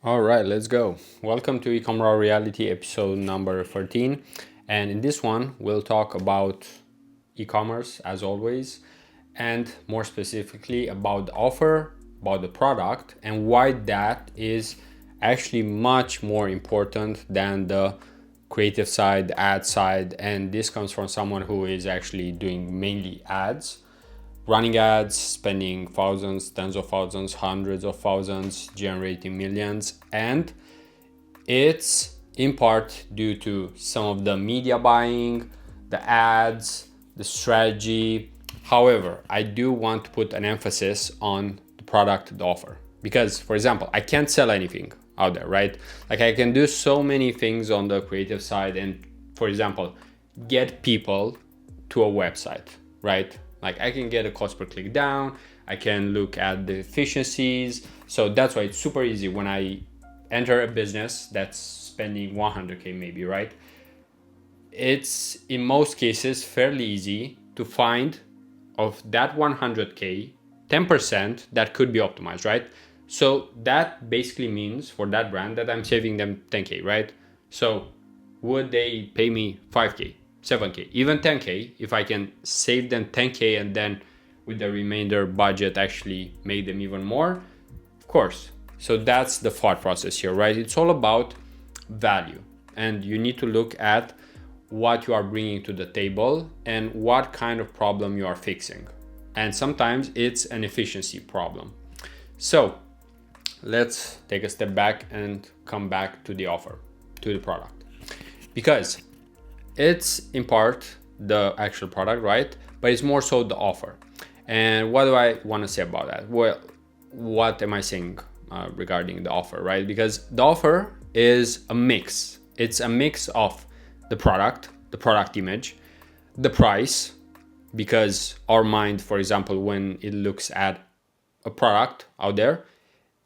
All right, let's go. Welcome to eCom Raw Reality episode number 13. And in this one, we'll talk about e-commerce as always, and more specifically about the offer, about the product, and why that is actually much more important than the creative side, the ad side. And this comes from someone who is actually doing mainly ads, running ads, spending thousands, tens of thousands, hundreds of thousands, generating millions. And it's in part due to some of the media buying, the ads, the strategy. However, I do want to put an emphasis on the product, the offer. Because, for example, I can't sell anything out there, right? Like I can do so many things on the creative side and, for example, get people to a website, right? Like I can get a cost per click down, I can look at the efficiencies. So that's why it's super easy when I enter a business that's spending 100K maybe, right? It's in most cases fairly easy to find of that 100K, 10% that could be optimized, right? So that basically means for that brand that I'm saving them 10K, right? So would they pay me 5K, 7K, even 10K if I can save them 10K and then with the remainder budget actually make them even more? Of course. So that's the thought process here, right? It's all about value, and you need to look at what you are bringing to the table and what kind of problem you are fixing. And sometimes it's an efficiency problem. So let's take a step back and come back to the offer, to the product, because it's in part the actual product, right? But it's more so the offer. And what do I want to say about that? Well, what am I saying regarding the offer, right? Because the offer is a mix. It's a mix of the product image, the price, because our mind, for example, when it looks at a product out there,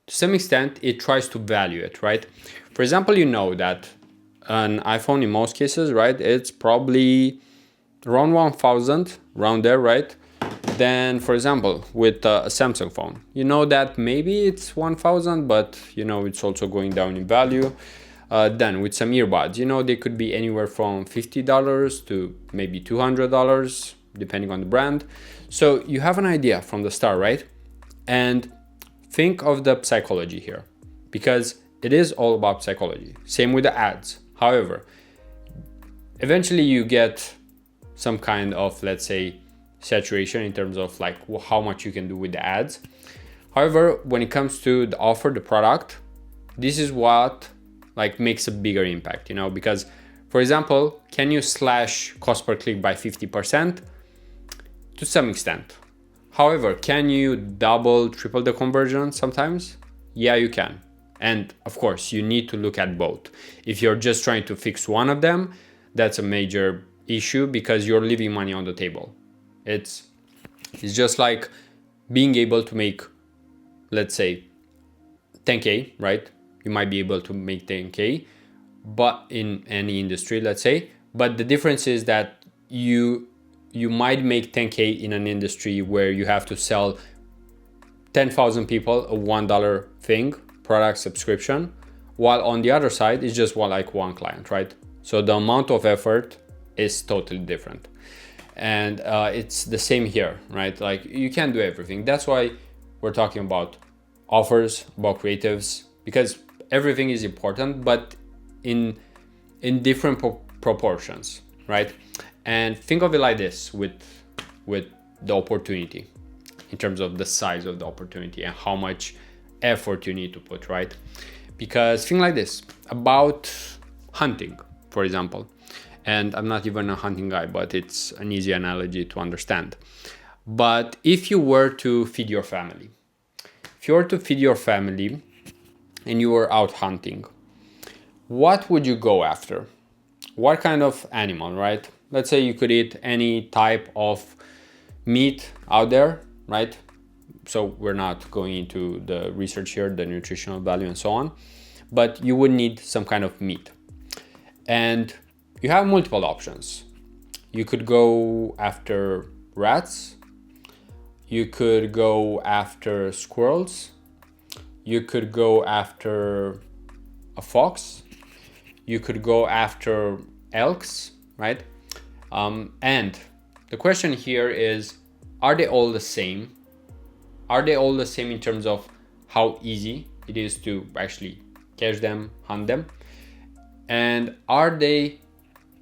to some extent, it tries to value it, right? For example, you know that an iPhone in most cases, right, it's probably around 1000, around there, right? Then, for example, with a Samsung phone, you know that maybe it's 1000, but you know it's also going down in value. Then with some earbuds, you know, they could be anywhere from $50 to maybe $200, depending on the brand. So you have an idea from the start, right? And think of the psychology here, because it is all about psychology. Same with the ads. However, eventually you get some kind of, let's say, saturation in terms of like how much you can do with the ads. However, when it comes to the offer, the product, this is what like makes a bigger impact, you know, because for example, can you slash cost per click by 50%? To some extent. However, can you double, triple the conversion sometimes? Yeah, you can. And of course, you need to look at both. If you're just trying to fix one of them, that's a major issue because you're leaving money on the table. It's just like being able to make, let's say, 10K, right? You might be able to make 10K, but in any industry, let's say. But the difference is that you might make 10K in an industry where you have to sell 10,000 people a $1 thing, product subscription, while on the other side it's just one client, right? So the amount of effort is totally different. And it's the same here, right? Like you can't do everything. That's why we're talking about offers, about creatives, because everything is important, but in different proportions, right? And think of it like this with the opportunity, in terms of the size of the opportunity and how much effort you need to put, right? Because think like this about hunting, for example. And I'm not even a hunting guy, but it's an easy analogy to understand. But if you were to feed your family, and you were out hunting, what would you go after? What kind of animal, right? Let's say you could eat any type of meat out there, right? So we're not going into the research here, the nutritional value and so on, but you would need some kind of meat. And you have multiple options. You could go after rats, you could go after squirrels, you could go after a fox, you could go after elks, right? And the question here is, are they all the same? Are they all the same in terms of how easy it is to actually catch them, hunt them? And are they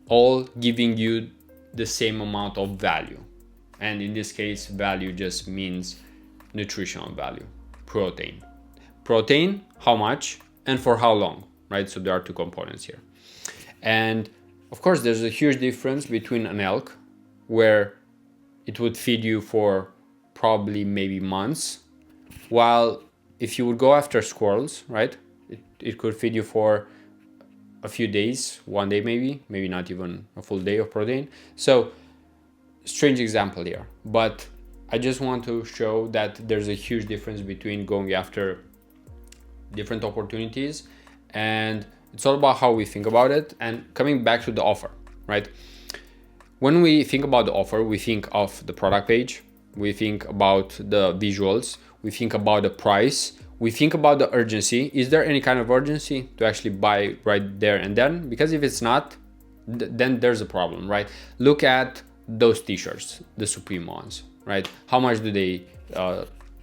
all giving you the same amount of value? And in this case, value just means nutritional value, protein. Protein, how much and for how long, right? So there are two components here. And of course, there's a huge difference between an elk, where it would feed you for probably maybe months, while if you would go after squirrels, right, it could feed you for a few days, one day maybe not even a full day of protein. So strange example here, but I just want to show that there's a huge difference between going after different opportunities, and it's all about how we think about it. And coming back to the offer, right? When we think about the offer, we think of the product page, we think about the visuals, we think about the price, we think about the urgency. Is there any kind of urgency to actually buy right there and then? Because if it's not, then there's a problem, right? Look at those t-shirts, the Supreme ones, right? How much do they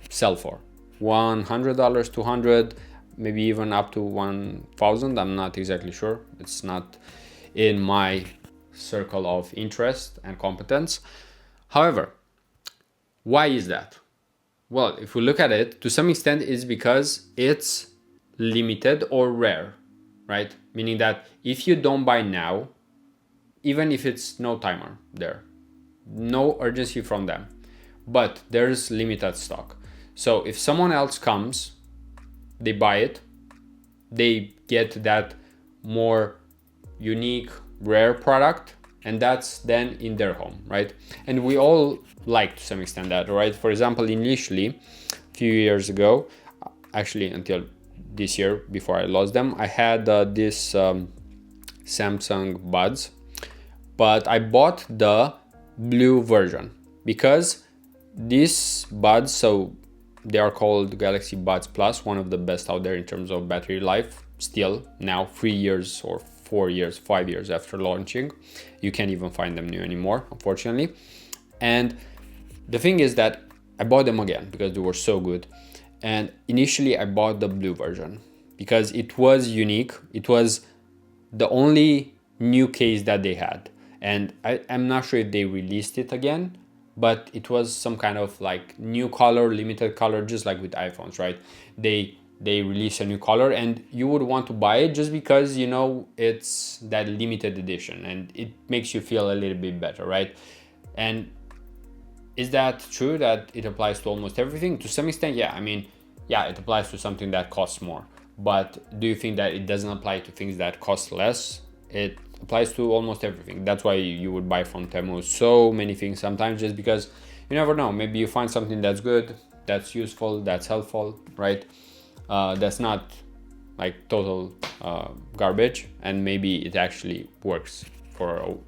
sell for? $100, $200, maybe even up to 1,000. I'm not exactly sure. It's not in my circle of interest and competence. However, why is that? Well, if we look at it, to some extent, it's because it's limited or rare, right? Meaning that if you don't buy now, even if it's no timer there, no urgency from them, but there's limited stock. So if someone else comes, they buy it, they get that more unique, rare product, and that's then in their home, right? And we all like to some extent that, right? For example, initially, a few years ago, actually until this year, before I lost them, I had this Samsung Buds, but I bought the blue version because these buds, so they are called Galaxy Buds Plus, one of the best out there in terms of battery life, still now 3 years or 4 years, 5 years after launching. You can't even find them new anymore, unfortunately. And the thing is that I bought them again because they were so good. And initially I bought the blue version because it was unique. It was the only new case that they had. And I'm not sure if they released it again, but it was some kind of like new color, limited color, just like with iPhones, right? They release a new color and you would want to buy it just because, you know, it's that limited edition and it makes you feel a little bit better, right? And is that true that it applies to almost everything? To some extent, yeah. I mean, yeah, it applies to something that costs more. But do you think that it doesn't apply to things that cost less? It applies to almost everything. That's why you would buy from Temu so many things sometimes, just because you never know. Maybe you find something that's good, that's useful, that's helpful, right? That's not like total garbage, and maybe it actually works for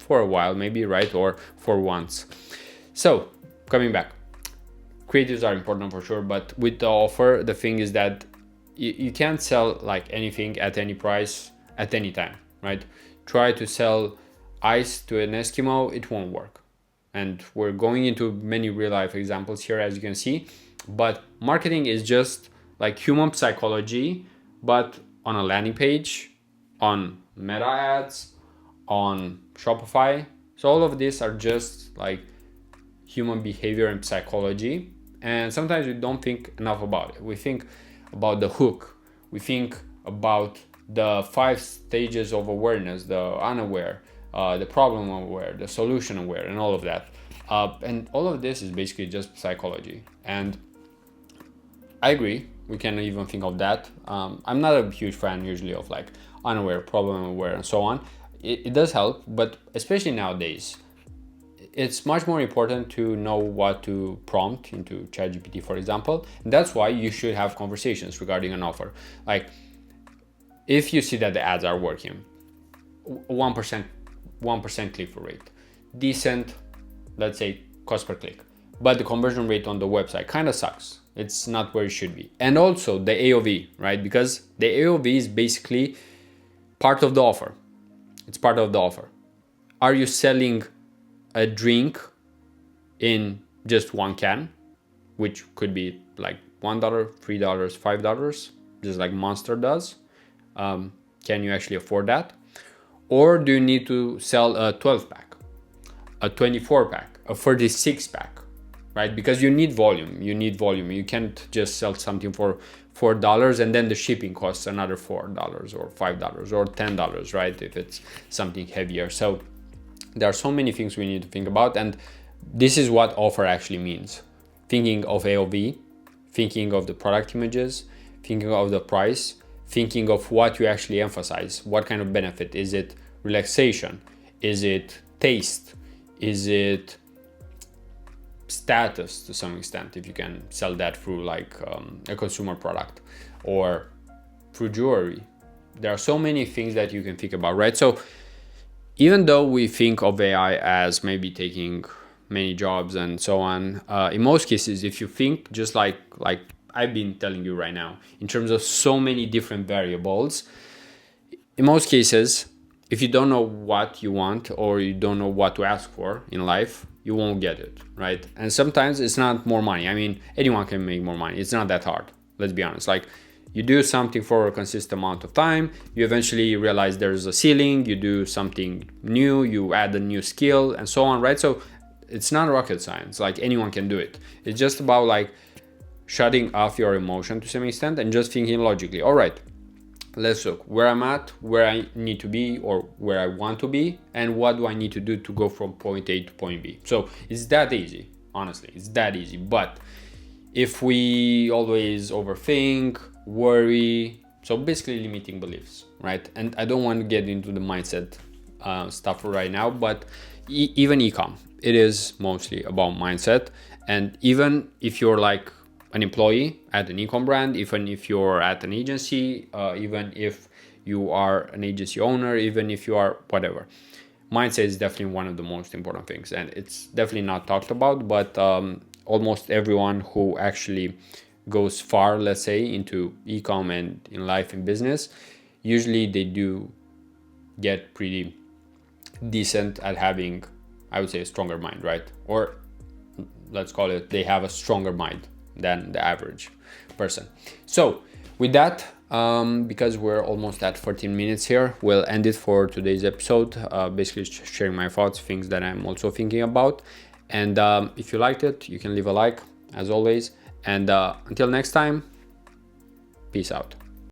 a while, maybe, right? Or for once. So coming back, creatives are important for sure, but with the offer, the thing is that you can't sell like anything at any price at any time, right? Try to sell ice to an Eskimo, it won't work. And we're going into many real life examples here, as you can see. But marketing is just like human psychology, but on a landing page, on meta ads, on Shopify. So all of these are just like human behavior and psychology. And sometimes we don't think enough about it. We think about the hook. We think about the 5 stages of awareness, the unaware, the problem aware, the solution aware, and all of that. And all of this is basically just psychology. And I agree, we can even think of that. I'm not a huge fan usually of like unaware, problem aware, and so on. It does help, but especially nowadays, it's much more important to know what to prompt into ChatGPT, for example. And that's why you should have conversations regarding an offer. Like, if you see that the ads are working, 1% click-through rate, decent, let's say, cost per click, but the conversion rate on the website kind of sucks. It's not where it should be. And also the AOV, right? Because the AOV is basically part of the offer. It's part of the offer. Are you selling a drink in just one can, which could be like $1, $3, $5, just like Monster does? Can you actually afford that? Or do you need to sell a 12 pack, a 24 pack, a 36 pack, right? Because you need volume. You need volume. You can't just sell something for $4 and then the shipping costs another $4 or $5 or $10, right? If it's something heavier. So there are so many things we need to think about, and this is what offer actually means. Thinking of AOV, thinking of the product images, thinking of the price, thinking of what you actually emphasize. What kind of benefit? Is it relaxation? Is it taste? Is it status to some extent, if you can sell that through like a consumer product or through jewelry? There are so many things that you can think about, right? So even though we think of AI as maybe taking many jobs and so on, in most cases, if you think just like I've been telling you right now, in terms of so many different variables, in most cases, if you don't know what you want or you don't know what to ask for in life, you won't get it, right? And sometimes it's not more money. I mean, anyone can make more money. It's not that hard. Let's be honest. Like, you do something for a consistent amount of time, you eventually realize there's a ceiling, you do something new, you add a new skill and so on, right? So it's not rocket science. Like, anyone can do it. It's just about like shutting off your emotion to some extent and just thinking logically. All right, let's look where I'm at, where I need to be or where I want to be, and what do I need to do to go from point A to point B. So it's that easy, honestly, it's that easy. But if we always overthink, worry, so basically limiting beliefs, right? And I don't want to get into the mindset stuff right now, but even ecom, it is mostly about mindset. And even if you're like an employee at an ecom brand, even if you're at an agency, even if you are an agency owner, even if you are whatever, mindset is definitely one of the most important things. And it's definitely not talked about, but almost everyone who actually goes far, let's say, into ecom and in life and business, usually they do get pretty decent at having, I would say, a stronger mind, right? Or let's call it, they have a stronger mind than the average person. So with that, because we're almost at 14 minutes here, we'll end it for today's episode. Basically sharing my thoughts, things that I'm also thinking about. And if you liked it, you can leave a like as always. And until next time, peace out.